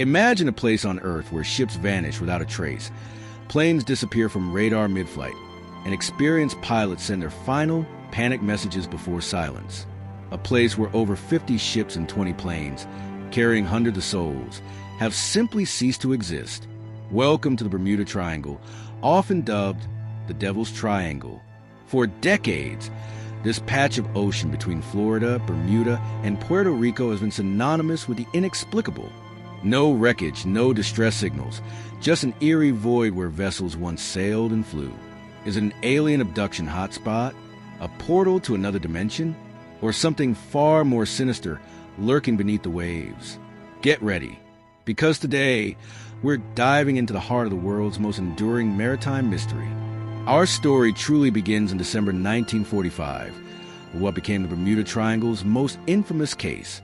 Imagine a place on Earth where ships vanish without a trace, planes disappear from radar mid-flight, and experienced pilots send their final panic messages before silence. A place where over 50 ships and 20 planes, carrying hundreds of souls, have simply ceased to exist. Welcome to the Bermuda Triangle, often dubbed the Devil's Triangle. For decades, this patch of ocean between Florida, Bermuda, and Puerto Rico has been synonymous with the inexplicable. No wreckage, no distress signals, just an eerie void where vessels once sailed and flew. Is it an alien abduction hotspot, a portal to another dimension, or something far more sinister lurking beneath the waves? Get ready, because today we're diving into the heart of the world's most enduring maritime mystery. Our story truly begins in December 1945, with what became the Bermuda Triangle's most infamous case,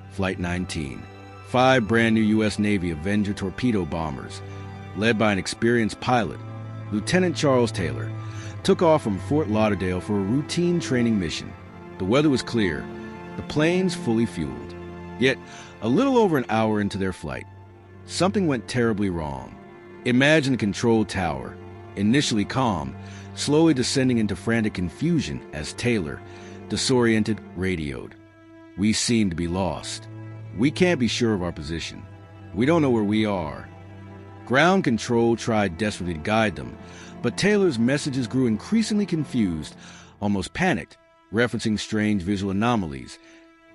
Flight 19. 5 brand new U.S. Navy Avenger torpedo bombers, led by an experienced pilot, Lieutenant Charles Taylor, took off from Fort Lauderdale for a routine training mission. The weather was clear, the planes fully fueled. Yet, a little over an hour into their flight, something went terribly wrong. Imagine the control tower, initially calm, slowly descending into frantic confusion as Taylor, disoriented, radioed. "We seem to be lost. We can't be sure of our position. We don't know where we are." Ground control tried desperately to guide them, but Taylor's messages grew increasingly confused, almost panicked, referencing strange visual anomalies.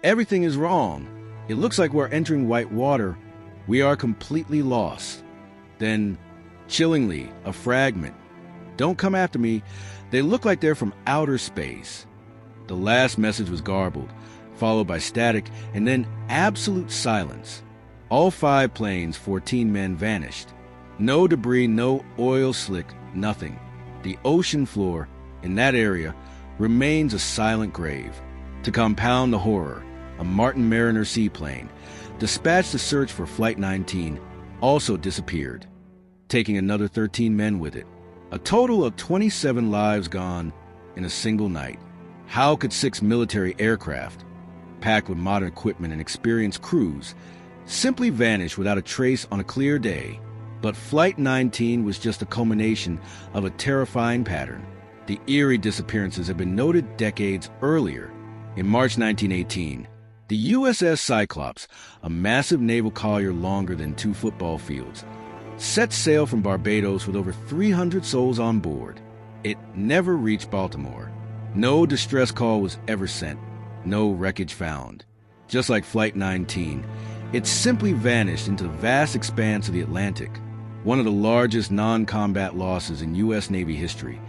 "Everything is wrong. It looks like we're entering white water. We are completely lost." Then, chillingly, a fragment. "Don't come after me. They look like they're from outer space." The last message was garbled, followed by static, and then absolute silence. All 5 planes, 14 men vanished. No debris, no oil slick, nothing. The ocean floor, in that area, remains a silent grave. To compound the horror, a Martin Mariner seaplane, dispatched to search for Flight 19, also disappeared, taking another 13 men with it. A total of 27 lives gone in a single night. How could 6 military aircraft, packed with modern equipment and experienced crews, simply vanish without a trace on a clear day? But Flight 19 was just a culmination of a terrifying pattern. The eerie disappearances had been noted decades earlier. In March 1918, the USS Cyclops, a massive naval collier longer than 2 football fields, set sail from Barbados with over 300 souls on board. It never reached Baltimore. No distress call was ever sent. No wreckage found. Just like Flight 19, it simply vanished into the vast expanse of the Atlantic. One of the largest non-combat losses in U.S. Navy history.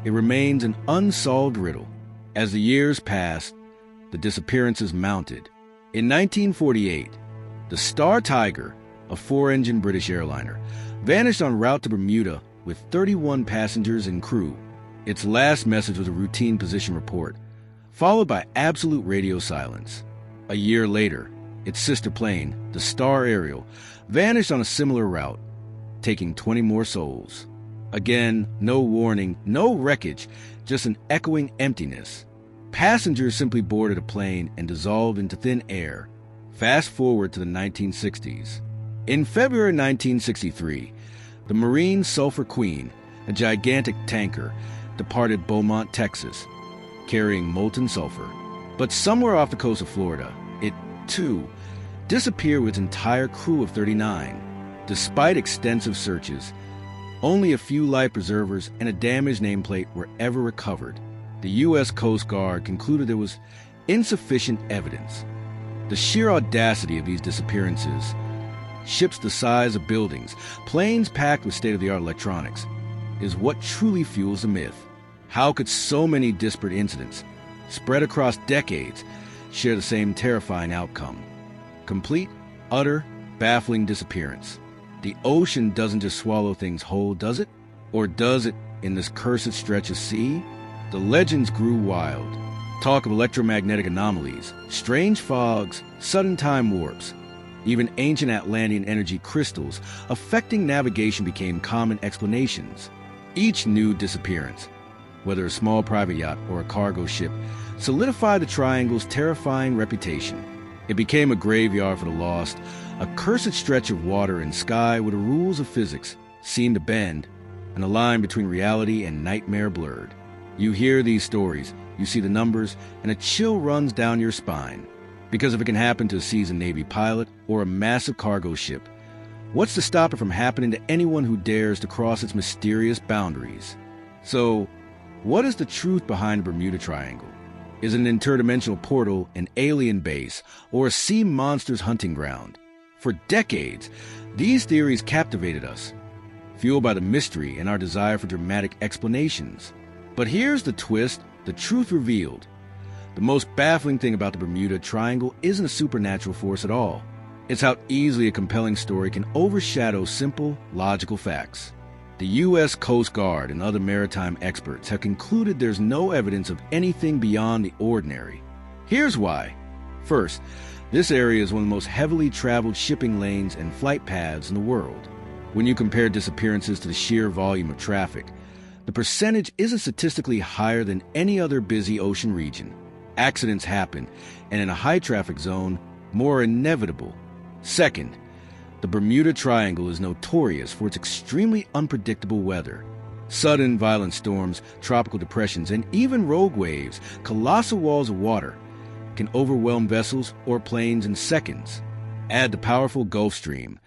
It remains an unsolved riddle. As the years passed, the disappearances mounted. In 1948, the Star Tiger, a 4-engine British airliner, vanished en route to Bermuda with 31 passengers and crew. Its last message was a routine position report, followed by absolute radio silence. A year later, its sister plane, the Star Ariel, vanished on a similar route, taking 20 more souls. Again, no warning, no wreckage, just an echoing emptiness. Passengers simply boarded a plane and dissolved into thin air. Fast forward to the 1960s. In February 1963, the Marine Sulphur Queen, a gigantic tanker, departed Beaumont, Texas, carrying molten sulfur. But somewhere off the coast of Florida, it, too, disappeared with its entire crew of 39. Despite extensive searches, only a few life preservers and a damaged nameplate were ever recovered. The U.S. Coast Guard concluded there was insufficient evidence. The sheer audacity of these disappearances, ships the size of buildings, planes packed with state-of-the-art electronics, is what truly fuels the myth. How could so many disparate incidents, spread across decades, share the same terrifying outcome? Complete, utter, baffling disappearance. The ocean doesn't just swallow things whole, does it? Or does it in this cursed stretch of sea? The legends grew wild. Talk of electromagnetic anomalies, strange fogs, sudden time warps, even ancient Atlantean energy crystals affecting navigation became common explanations. Each new disappearance, whether a small private yacht or a cargo ship, solidified the Triangle's terrifying reputation. It became a graveyard for the lost, a cursed stretch of water and sky where the rules of physics seem to bend, and the line between reality and nightmare blurred. You hear these stories, you see the numbers, and a chill runs down your spine. Because if it can happen to a seasoned Navy pilot or a massive cargo ship, what's to stop it from happening to anyone who dares to cross its mysterious boundaries? So, what is the truth behind the Bermuda Triangle? Is it an interdimensional portal, an alien base, or a sea monster's hunting ground? For decades, these theories captivated us, fueled by the mystery and our desire for dramatic explanations. But here's the twist, the truth revealed. The most baffling thing about the Bermuda Triangle isn't a supernatural force at all. It's how easily a compelling story can overshadow simple, logical facts. The U.S. Coast Guard and other maritime experts have concluded there's no evidence of anything beyond the ordinary. Here's why. First, this area is one of the most heavily traveled shipping lanes and flight paths in the world. When you compare disappearances to the sheer volume of traffic, the percentage isn't statistically higher than any other busy ocean region. Accidents happen, and in a high-traffic zone, more are inevitable. Second, the Bermuda Triangle is notorious for its extremely unpredictable weather. Sudden violent storms, tropical depressions, and even rogue waves, colossal walls of water, can overwhelm vessels or planes in seconds. Add the powerful Gulf Stream,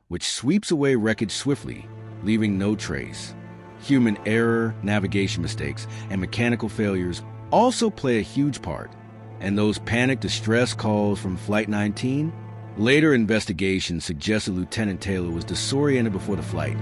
which sweeps away wreckage swiftly, leaving no trace. Human error, navigation mistakes, and mechanical failures also play a huge part. And those panic distress calls from Flight 19? Later investigations suggested Lieutenant Taylor was disoriented before the flight,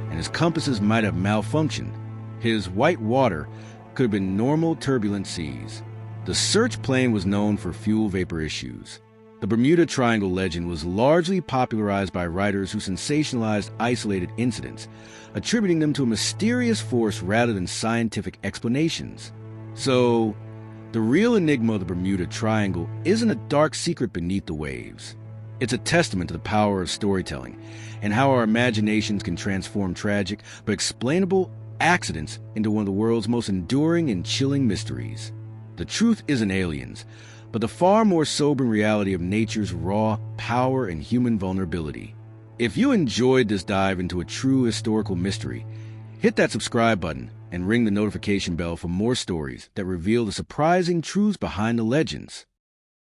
and his compasses might have malfunctioned. His white water could have been normal turbulent seas. The search plane was known for fuel vapor issues. The Bermuda Triangle legend was largely popularized by writers who sensationalized isolated incidents, attributing them to a mysterious force rather than scientific explanations. So, the real enigma of the Bermuda Triangle isn't a dark secret beneath the waves. It's a testament to the power of storytelling and how our imaginations can transform tragic but explainable accidents into one of the world's most enduring and chilling mysteries. The truth isn't aliens, but the far more sobering reality of nature's raw power and human vulnerability. If you enjoyed this dive into a true historical mystery, hit that subscribe button and ring the notification bell for more stories that reveal the surprising truths behind the legends.